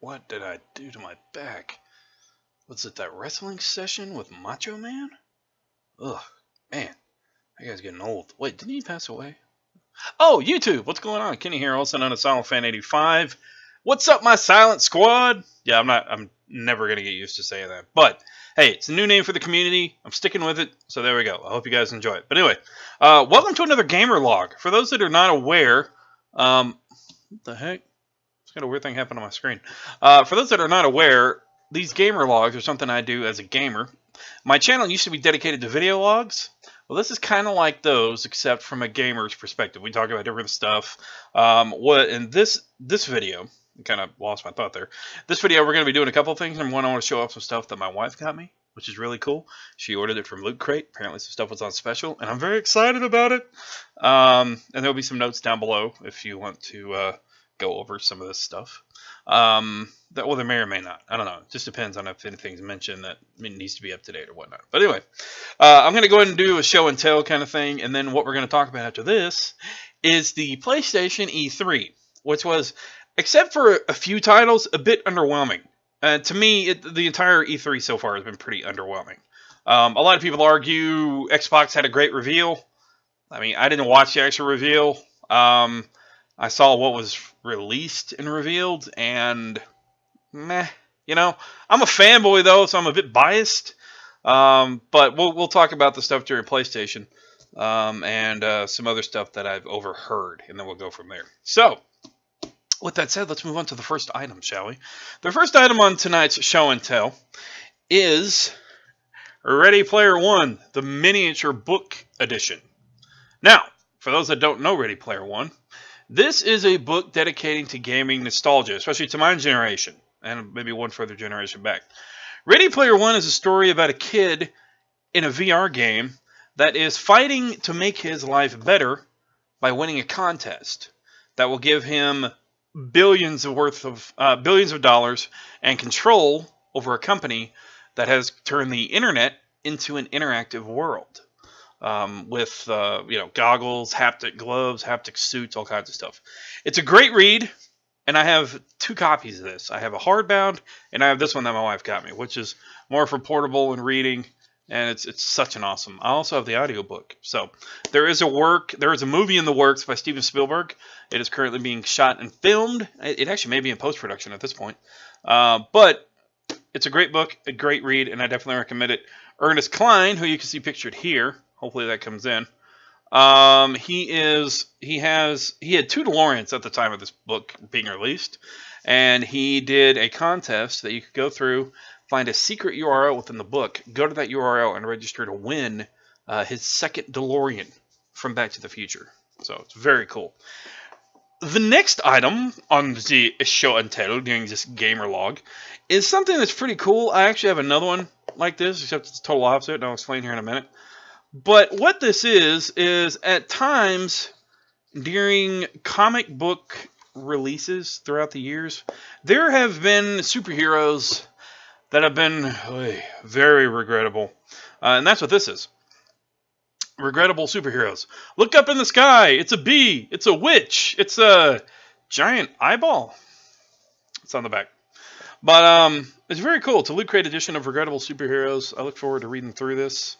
What did I do to my back? Was it that wrestling session with Macho Man? Ugh, man, that guy's getting old. Wait, didn't he pass away? Oh, YouTube, what's going on? Kenny here, also known as Silent Fan 85. What's up, my Silent Squad? Yeah, I'm never going to get used to saying that. But, hey, it's a new name for the community. I'm sticking with it, so there we go. I hope you guys enjoy it. But anyway, welcome to another gamer log. For those that are not aware, what the heck? It's got a weird thing happen on my screen. For those that are not aware, these gamer logs are something I do as a gamer. My channel used to be dedicated to video logs. Well, this is kind of like those, except from a gamer's perspective. We talk about different stuff. In this video, I kind of lost my thought there. This video, we're going to be doing a couple of things. Number one, I want to show off some stuff that my wife got me, which is really cool. She ordered it from Loot Crate. Apparently, some stuff was on special, and I'm very excited about it. And there'll be some notes down below if you want to go over some of this stuff. Well, there may or may not. I don't know. It just depends on if anything's mentioned that needs to be up to date or whatnot. But anyway, I'm going to go ahead and do a show and tell kind of thing. And then what we're going to talk about after this is the PlayStation E3, which was, except for a few titles, a bit underwhelming. To me, the entire E3 so far has been pretty underwhelming. A lot of people argue Xbox had a great reveal. I mean, I didn't watch the actual reveal. I saw what was released and revealed, and meh. You know, I'm a fanboy though, so I'm a bit biased. But we'll talk about the stuff during PlayStation and some other stuff that I've overheard, and then we'll go from there. So, with that said, let's move on to the first item, shall we? The first item on tonight's show and tell is Ready Player One, the miniature book edition. Now, for those that don't know Ready Player One, this is a book dedicating to gaming nostalgia, especially to my generation, and maybe one further generation back. Ready Player One is a story about a kid in a VR game that is fighting to make his life better by winning a contest that will give him billions of dollars and control over a company that has turned the internet into an interactive world. With goggles, haptic gloves, haptic suits, all kinds of stuff. It's a great read, and I have two copies of this. I have a hardbound, and I have this one that my wife got me, which is more for portable and reading, and it's such an awesome. I also have the audiobook. So there is a movie in the works by Steven Spielberg. It is currently being shot and filmed. It actually may be in post-production at this point, but it's a great book, a great read, and I definitely recommend it. Ernest Cline, who you can see pictured here. Hopefully that comes in. He had two DeLoreans at the time of this book being released, and he did a contest that you could go through, find a secret URL within the book, go to that URL and register to win his second DeLorean from Back to the Future. So it's very cool. The next item on the show and tell during this gamer log is something that's pretty cool. I actually have another one like this, except it's total opposite, and I'll explain here in a minute. But what this is at times during comic book releases throughout the years, there have been superheroes that have been very regrettable. And that's what this is. Regrettable superheroes. Look up in the sky. It's a bee. It's a witch. It's a giant eyeball. It's on the back. But it's very cool. It's a Loot Crate edition of Regrettable Superheroes. I look forward to reading through this.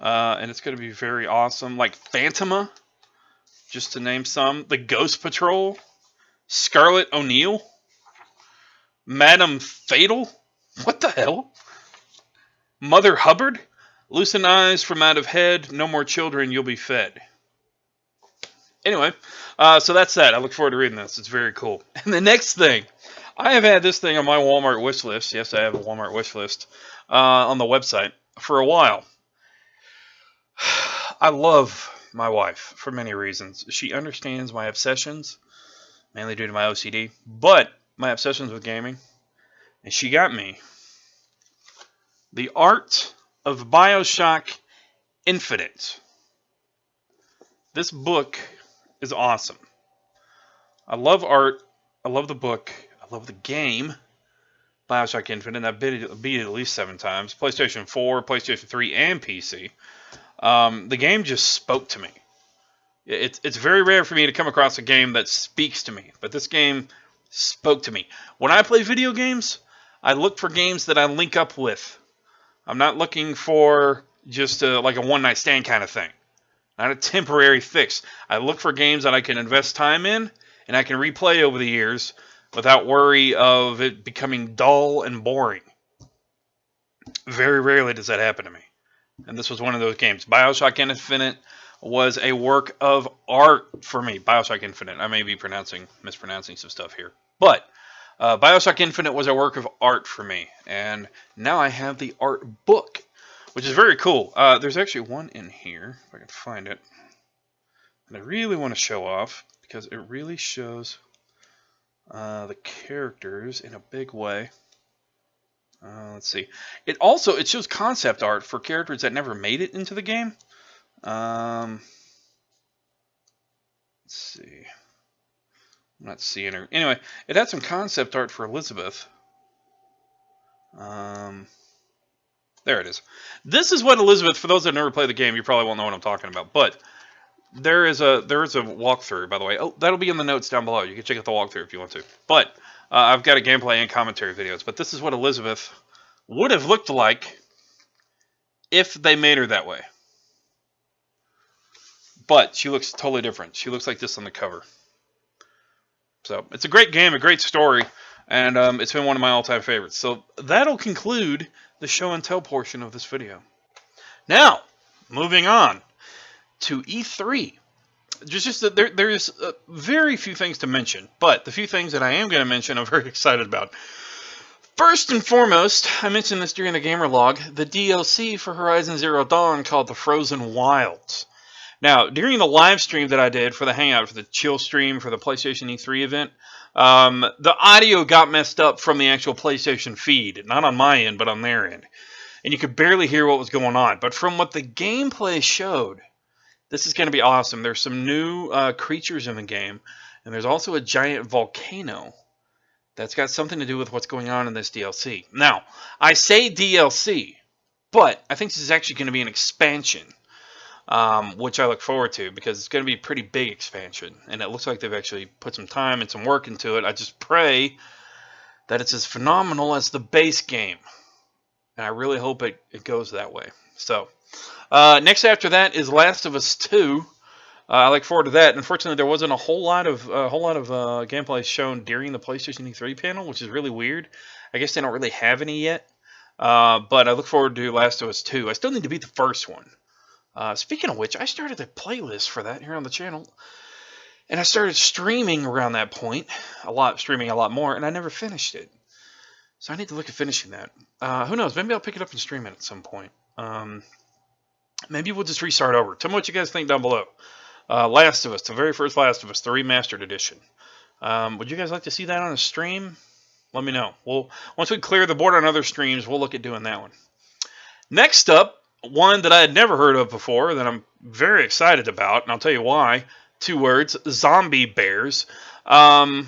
And it's going to be very awesome. Like Phantoma, just to name some. The Ghost Patrol. Scarlet O'Neil. Madame Fatal. What the hell? Mother Hubbard. Loosen eyes from out of head. No more children, you'll be fed. Anyway, so that's that. I look forward to reading this. It's very cool. And the next thing. I have had this thing on my Walmart wish list. Yes, I have a Walmart wish list on the website for a while. I love my wife for many reasons. She understands my obsessions, mainly due to my OCD, but my obsessions with gaming. And she got me The Art of BioShock Infinite. This book is awesome. I love art. I love the book. I love the game. BioShock Infinite. I've beat it at least 7 times. PlayStation 4, PlayStation 3, and PC. The game just spoke to me. It's very rare for me to come across a game that speaks to me, but this game spoke to me. When I play video games, I look for games that I link up with. I'm not looking for just like a one-night stand kind of thing. Not a temporary fix. I look for games that I can invest time in and I can replay over the years without worry of it becoming dull and boring. Very rarely does that happen to me. And this was one of those games. BioShock Infinite was a work of art for me. BioShock Infinite. I may be mispronouncing some stuff here. But BioShock Infinite was a work of art for me. And now I have the art book, which is very cool. There's actually one in here, if I can find it. And I really want to show off, because it really shows the characters in a big way. Let's see. It shows concept art for characters that never made it into the game. Let's see. I'm not seeing her. Anyway, it had some concept art for Elizabeth. There it is. This is what Elizabeth, for those that never played the game, you probably won't know what I'm talking about. But there is a walkthrough, by the way. Oh, that'll be in the notes down below. You can check out the walkthrough if you want to. But I've got a gameplay and commentary videos. But this is what Elizabeth would have looked like if they made her that way. But she looks totally different. She looks like this on the cover. So it's a great game, a great story, and it's been one of my all-time favorites. So that'll conclude the show and tell portion of this video. Now, moving on to E3. There's very few things to mention, but the few things that I am going to mention I'm very excited about. First and foremost, I mentioned this during the Gamer Log, the DLC for Horizon Zero Dawn called the Frozen Wilds. Now, during the live stream that I did for the Hangout, for the chill stream for the PlayStation E3 event, the audio got messed up from the actual PlayStation feed. Not on my end, but on their end. And you could barely hear what was going on. But from what the gameplay showed, this is going to be awesome. There's some new creatures in the game, and there's also a giant volcano that's got something to do with what's going on in this DLC. Now, I say DLC, but I think this is actually going to be an expansion, which I look forward to, because it's going to be a pretty big expansion, and it looks like they've actually put some time and some work into it. I just pray that it's as phenomenal as the base game, and I really hope it goes that way. So, next after that is Last of Us 2. I look forward to that. Unfortunately, there wasn't a whole lot of gameplay shown during the PlayStation E3 panel, which is really weird. I guess they don't really have any yet. But I look forward to Last of Us 2. I still need to beat the first one. Speaking of which, I started a playlist for that here on the channel, and I started streaming around that point, streaming a lot more, and I never finished it. So I need to look at finishing that. Who knows? Maybe I'll pick it up and stream it at some point. Maybe we'll just restart over. Tell me what you guys think down below. Last of Us, the very first Last of Us, the remastered edition. Would you guys like to see that on a stream? Let me know. Once we clear the board on other streams, we'll look at doing that one. Next up, one that I had never heard of before that I'm very excited about, and I'll tell you why. 2 words: zombie bears. Gone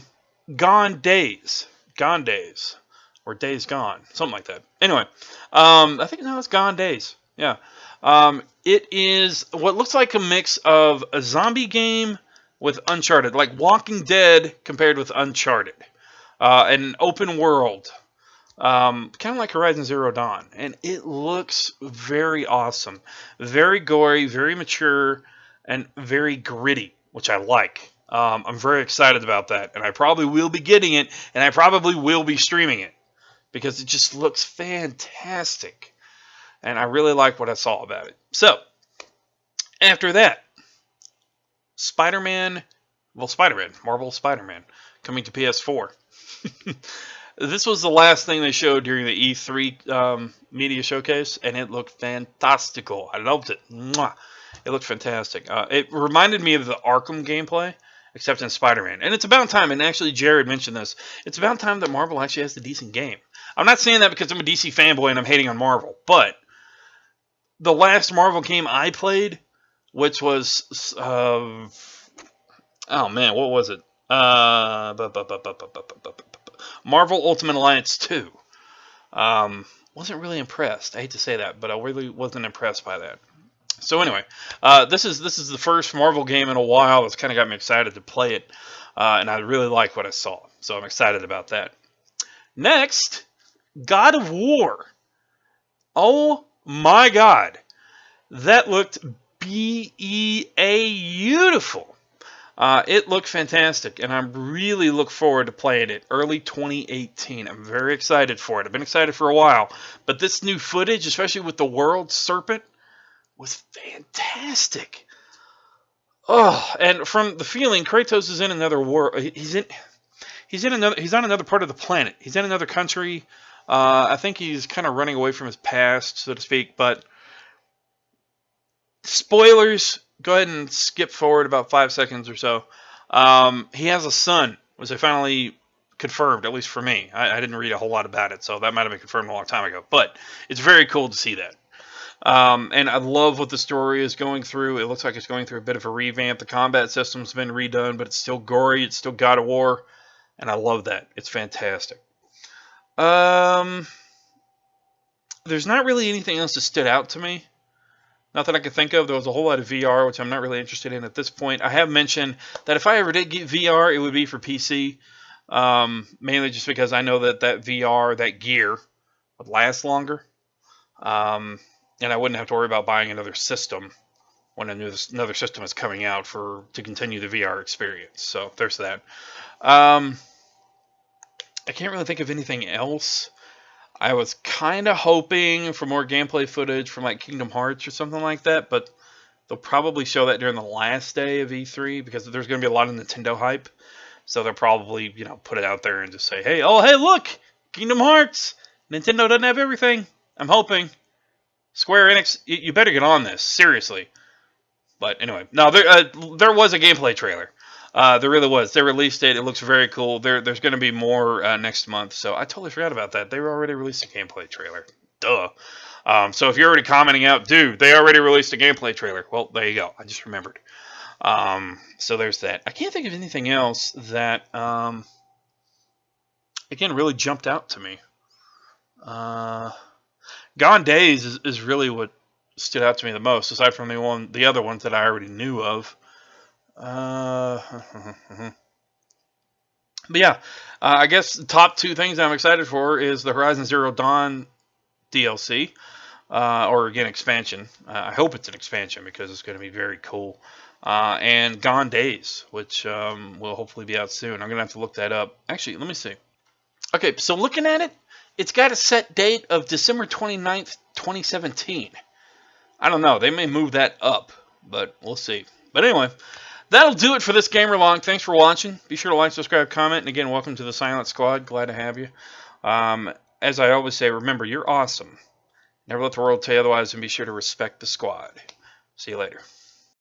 Days. Gone Days. Or Days Gone. Something like that. Anyway, I think it's Gone Days. Yeah. It is what looks like a mix of a zombie game with Uncharted. Like Walking Dead compared with Uncharted. An open world. Kind of like Horizon Zero Dawn. And it looks very awesome. Very gory, very mature, and very gritty, which I like. I'm very excited about that. And I probably will be getting it, and I probably will be streaming it, because it just looks fantastic. And I really like what I saw about it. So, after that, Marvel Spider-Man, coming to PS4. This was the last thing they showed during the E3 media showcase, and it looked fantastical. I loved it. Mwah. It looked fantastic. It reminded me of the Arkham gameplay, except in Spider-Man. And it's about time, and actually Jared mentioned this, it's about time that Marvel actually has a decent game. I'm not saying that because I'm a DC fanboy and I'm hating on Marvel, but the last Marvel game I played, which was, oh man, what was it? Marvel Ultimate Alliance 2. Wasn't really impressed. I hate to say that, but I really wasn't impressed by that. So anyway, this is the first Marvel game in a while that's kind of got me excited to play it. and I really like what I saw. So I'm excited about that. Next, God of War. Oh my God. That looked beautiful. It looked fantastic, and I really look forward to playing it early 2018. I'm very excited for it. I've been excited for a while, but this new footage, especially with the World Serpent, was fantastic. Oh, and from the feeling, Kratos is in another world. He's on another part of the planet. He's in another country. I think he's kind of running away from his past, so to speak. But spoilers. Go ahead and skip forward about 5 seconds or so. He has a son, was finally confirmed, at least for me. I didn't read a whole lot about it, so that might have been confirmed a long time ago. But it's very cool to see that. And I love what the story is going through. It looks like it's going through a bit of a revamp. The combat system's been redone, but it's still gory. It's still God of War. And I love that. It's fantastic. There's not really anything else that stood out to me. Not that I could think of. There was a whole lot of VR, which I'm not really interested in at this point. I have mentioned that if I ever did get VR, it would be for PC. Mainly just because I know that VR, that gear, would last longer. And I wouldn't have to worry about buying another system when another system is coming out to continue the VR experience. So there's that. I can't really think of anything else. I was kind of hoping for more gameplay footage from like Kingdom Hearts or something like that, but they'll probably show that during the last day of E3 because there's going to be a lot of Nintendo hype. So they'll probably, put it out there and just say, hey, look, Kingdom Hearts. Nintendo doesn't have everything. I'm hoping. Square Enix, you better get on this, seriously. But anyway, no, there was a gameplay trailer. There really was. They released it. It looks very cool. There's going to be more next month. So I totally forgot about that. They already released a gameplay trailer. Duh. So if you're already commenting out, dude, they already released a gameplay trailer. Well, there you go. I just remembered. So there's that. I can't think of anything else that, again, really jumped out to me. Gone Days is really what stood out to me the most, aside from the other ones that I already knew of. But yeah, I guess the top two things I'm excited for is the Horizon Zero Dawn DLC, or again, expansion. I hope it's an expansion because it's going to be very cool. And Gone Days, which will hopefully be out soon. I'm going to have to look that up. Actually, let me see. Okay, so looking at it, it's got a set date of December 29th, 2017. I don't know. They may move that up, but we'll see. But anyway, that'll do it for this Gamer Log. Thanks for watching. Be sure to like, subscribe, comment, and again, welcome to the Silent Squad. Glad to have you. As I always say, remember, you're awesome. Never let the world tell you otherwise, and be sure to respect the squad. See you later.